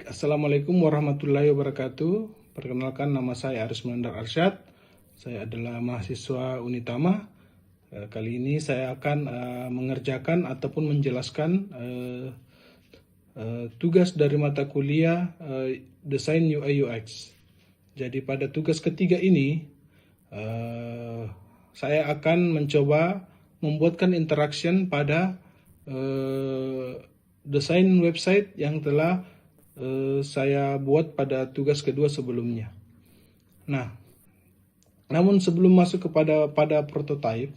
Assalamualaikum warahmatullahi wabarakatuh. Perkenalkan, nama saya Aris Mandar Arsyad. Saya adalah mahasiswa Unitama. Kali ini saya akan mengerjakan ataupun menjelaskan tugas dari mata kuliah Desain UI UX. Jadi pada tugas ketiga ini saya akan mencoba membuatkan interaction pada desain website yang telah saya buat pada tugas kedua sebelumnya. Nah, namun sebelum masuk pada prototype,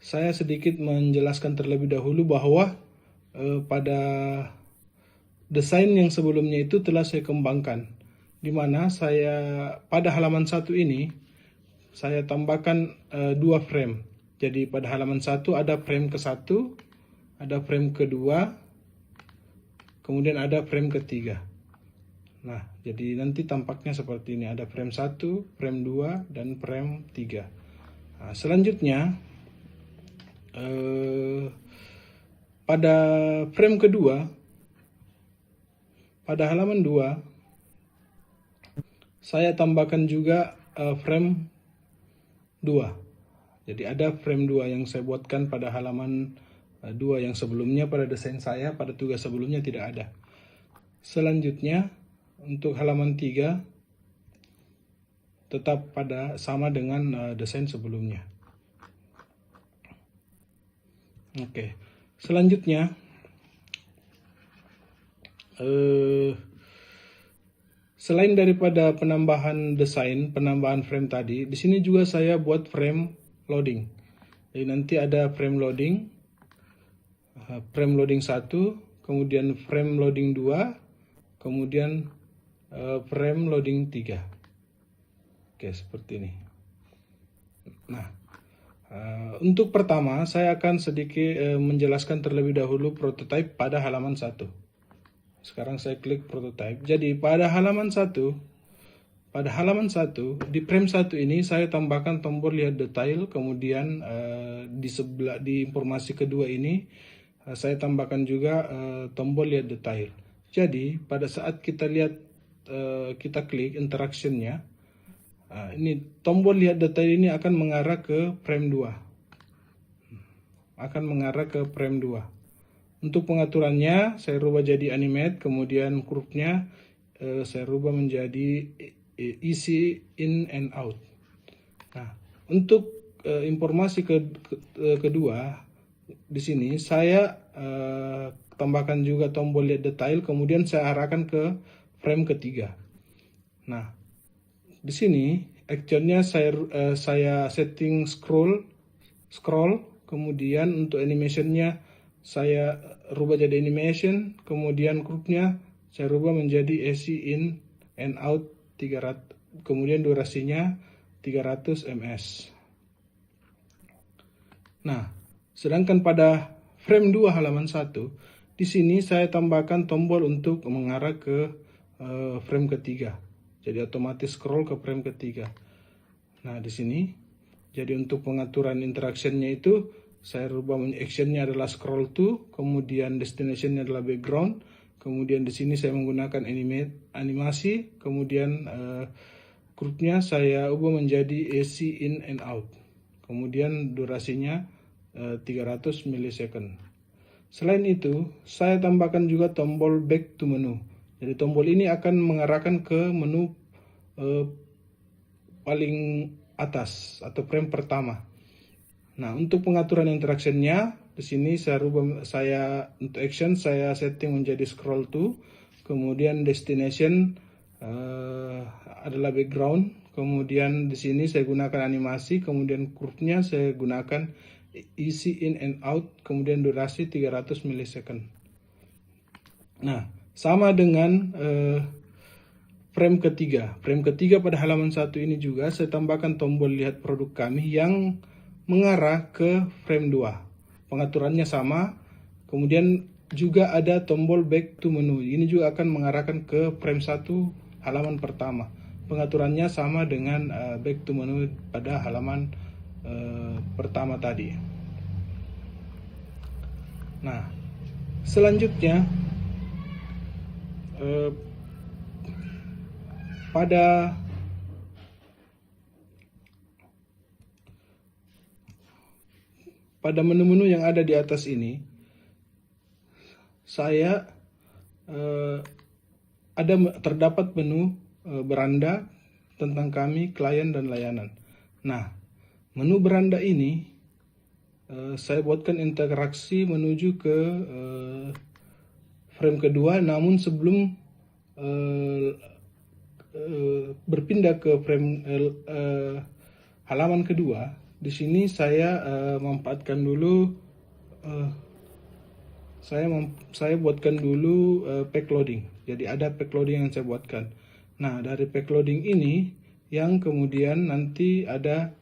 saya sedikit menjelaskan terlebih dahulu bahwa pada desain yang sebelumnya itu telah saya kembangkan, di mana saya pada halaman 1 ini saya tambahkan 2 frame. Jadi pada halaman 1 ada frame ke-1, ada frame kedua, kemudian ada frame ketiga. Nah, jadi nanti tampaknya seperti ini. Ada frame 1, frame 2, dan frame 3. Nah, selanjutnya, pada frame kedua, pada halaman 2, saya tambahkan juga frame 2. Jadi ada frame 2 yang saya buatkan pada halaman 2 yang sebelumnya pada desain saya, pada tugas sebelumnya tidak ada. Selanjutnya untuk halaman 3 tetap sama dengan desain sebelumnya. Oke. Selanjutnya selain daripada penambahan desain, penambahan frame tadi, di sini juga saya buat frame loading. Jadi nanti ada frame loading 1, kemudian frame loading 2, kemudian frame loading 3. Oke, seperti ini. Nah, untuk pertama saya akan sedikit menjelaskan terlebih dahulu prototype pada halaman 1. Sekarang saya klik prototype. Jadi pada halaman 1, di frame 1 ini saya tambahkan tombol lihat detail, kemudian di informasi kedua ini saya tambahkan juga tombol lihat detail. Jadi pada saat kita lihat, kita klik interactionnya, ini tombol lihat detail ini akan mengarah ke frame 2. Untuk pengaturannya saya rubah jadi animate, kemudian curve-nya saya rubah menjadi easy in and out. Nah, untuk informasi kedua, di sini saya tambahkan juga tombol lihat detail, kemudian saya arahkan ke frame ketiga. Nah, di sini actionnya saya setting scroll, kemudian untuk animationnya saya rubah jadi animation, kemudian curve-nya saya rubah menjadi easy in and out 300, kemudian durasinya 300 ms. Nah, sedangkan pada frame 2 halaman 1, di sini saya tambahkan tombol untuk mengarah ke frame ketiga. Jadi otomatis scroll ke frame ketiga. Nah, di sini jadi untuk pengaturan interaction-nya itu saya rubah action-nya adalah scroll to, kemudian destination-nya adalah background, kemudian di sini saya menggunakan animasi, kemudian curve-nya saya ubah menjadi easy in and out. Kemudian durasinya 300 milisecond. Selain itu, saya tambahkan juga tombol back to menu. Jadi tombol ini akan mengarahkan ke menu paling atas atau frame pertama. Nah, untuk pengaturan interaction-nya di sini saya untuk action saya setting menjadi scroll to, kemudian destination adalah background, kemudian di sini saya gunakan animasi, kemudian curve-nya saya gunakan easy in and out, kemudian durasi 300 milisecond. Nah, sama dengan frame ketiga. Frame ketiga pada halaman 1 ini juga saya tambahkan tombol lihat produk kami yang mengarah ke frame 2. Pengaturannya sama. Kemudian juga ada tombol back to menu. Ini juga akan mengarahkan ke frame 1 halaman pertama. Pengaturannya sama dengan back to menu pada halaman pertama tadi. Nah, selanjutnya eh, pada menu-menu yang ada di atas ini, saya terdapat menu beranda, tentang kami, klien, dan layanan. Nah, menu beranda ini saya buatkan interaksi menuju ke frame kedua, namun sebelum berpindah ke frame halaman kedua, di sini saya memanfaatkan dulu saya buatkan dulu pack loading. Jadi ada pack loading yang saya buatkan. Nah, dari pack loading ini yang kemudian nanti ada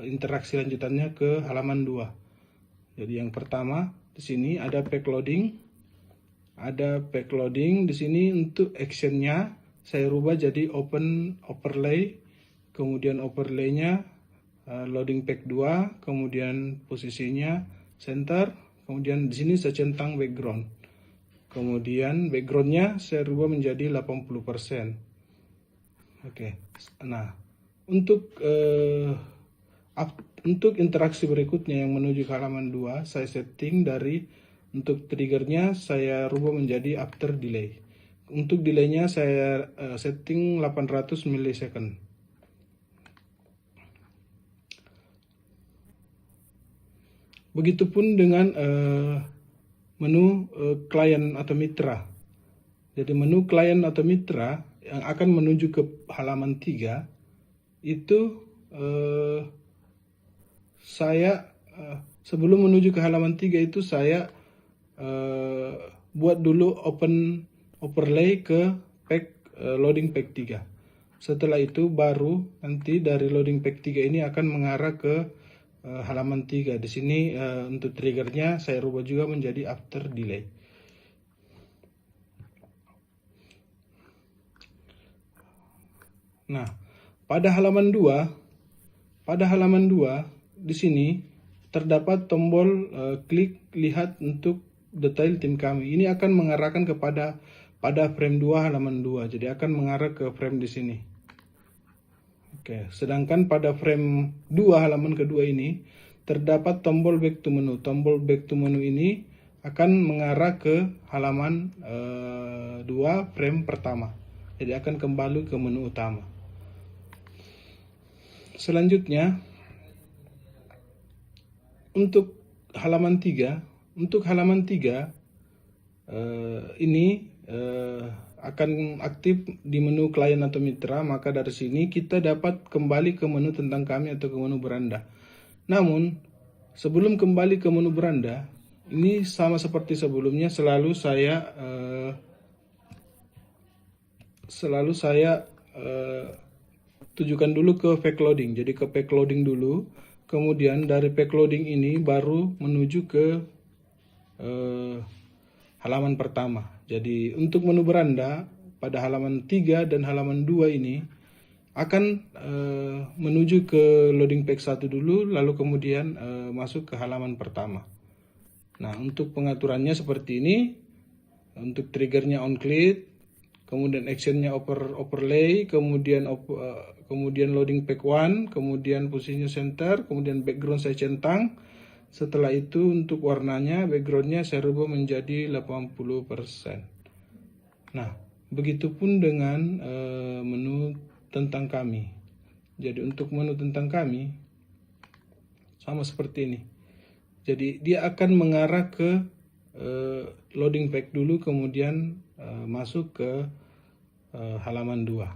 interaksi lanjutannya ke halaman 2. Jadi yang pertama di sini ada pack loading. Ada pack loading di sini untuk actionnya saya rubah jadi open overlay. Kemudian overlaynya loading pack 2, kemudian posisinya center, kemudian di sini saya centang background. Kemudian backgroundnya saya rubah menjadi 80%. Oke. Nah, untuk interaksi berikutnya yang menuju ke halaman 2, saya setting dari untuk triggernya saya rubah menjadi after delay. Untuk delaynya saya setting 800 millisecond. Begitupun dengan menu klien atau mitra. Jadi menu klien atau mitra yang akan menuju ke halaman 3 itu saya sebelum menuju ke halaman 3 itu saya buat dulu open overlay ke pack loading pack 3. Setelah itu baru nanti dari loading pack 3 ini akan mengarah ke halaman 3. Di sini untuk triggernya saya rubah juga menjadi after delay. Nah, pada halaman 2 di sini terdapat tombol klik lihat untuk detail tim kami. Ini akan mengarahkan kepada frame 2 halaman 2. Jadi akan mengarah ke frame di sini. Oke, sedangkan pada frame 2 halaman kedua ini terdapat tombol back to menu. Tombol back to menu ini akan mengarah ke halaman 2 frame pertama. Jadi akan kembali ke menu utama. Selanjutnya untuk halaman 3, ini akan aktif di menu klien atau mitra, maka dari sini kita dapat kembali ke menu tentang kami atau ke menu beranda. Namun sebelum kembali ke menu beranda, ini sama seperti sebelumnya selalu saya tujukan dulu ke pack loading. Jadi ke pack loading dulu, kemudian dari pack loading ini baru menuju ke halaman pertama. Jadi untuk menu beranda pada halaman 3 dan halaman 2 ini akan menuju ke loading pack 1 dulu, lalu kemudian masuk ke halaman pertama. Nah, untuk pengaturannya seperti ini. Untuk triggernya on click, kemudian actionnya overlay, kemudian loading pack 1, kemudian posisinya center, kemudian background saya centang. Setelah itu untuk warnanya, backgroundnya saya rubah menjadi 80%. Nah, begitupun dengan menu tentang kami. Jadi untuk menu tentang kami sama seperti ini. Jadi dia akan mengarah ke loading pack dulu, kemudian masuk ke halaman 2.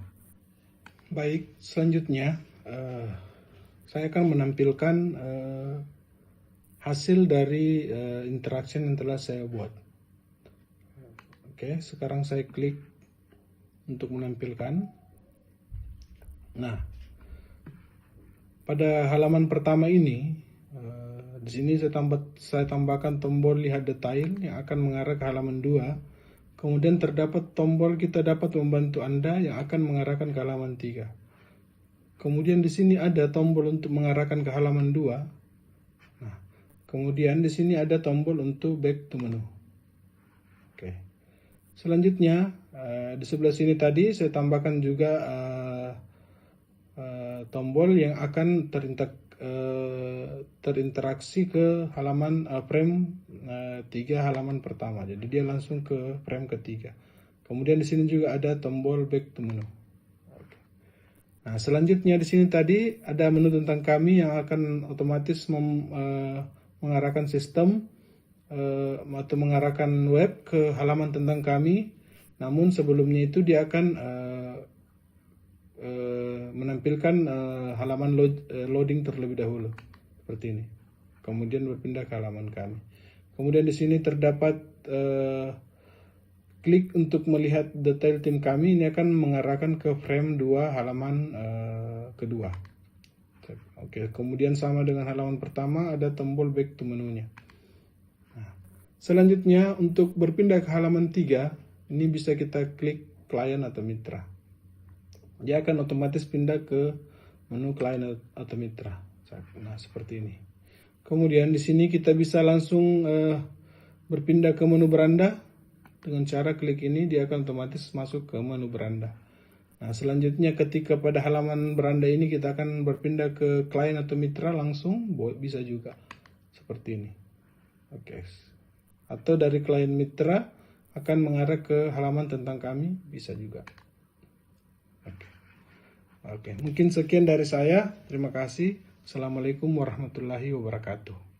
Baik, selanjutnya saya akan menampilkan hasil dari interaction yang telah saya buat. Oke, sekarang saya klik untuk menampilkan. Nah, pada halaman pertama ini, di sini saya tambahkan tombol lihat detail yang akan mengarah ke halaman 2. Kemudian terdapat tombol kita dapat membantu Anda yang akan mengarahkan ke halaman 3. Kemudian di sini ada tombol untuk mengarahkan ke halaman 2. Kemudian di sini ada tombol untuk back to menu. Oke. Selanjutnya di sebelah sini tadi saya tambahkan juga tombol yang akan terinteraksi ke halaman frame 3 halaman pertama. Jadi dia langsung ke frame ketiga. Kemudian di sini juga ada tombol back to menu. Nah, selanjutnya di sini tadi ada menu tentang kami yang akan otomatis mengarahkan sistem atau mengarahkan web ke halaman tentang kami. Namun sebelumnya itu dia akan menampilkan halaman loading terlebih dahulu seperti ini. Kemudian berpindah ke halaman kami. Kemudian di sini terdapat klik untuk melihat detail tim kami, ini akan mengarahkan ke frame 2 halaman kedua. Oke, kemudian sama dengan halaman pertama ada tombol back to menunya. Nah, selanjutnya untuk berpindah ke halaman 3, ini bisa kita klik klien atau mitra. Dia akan otomatis pindah ke menu klien atau mitra. Nah, seperti ini. Kemudian di sini kita bisa langsung berpindah ke menu beranda. Dengan cara klik ini dia akan otomatis masuk ke menu beranda. Nah, selanjutnya ketika pada halaman beranda ini kita akan berpindah ke klien atau mitra langsung, bisa juga seperti ini. Oke. Atau dari klien mitra akan mengarah ke halaman tentang kami, bisa juga. Oke. Mungkin sekian dari saya. Terima kasih. Assalamualaikum warahmatullahi wabarakatuh.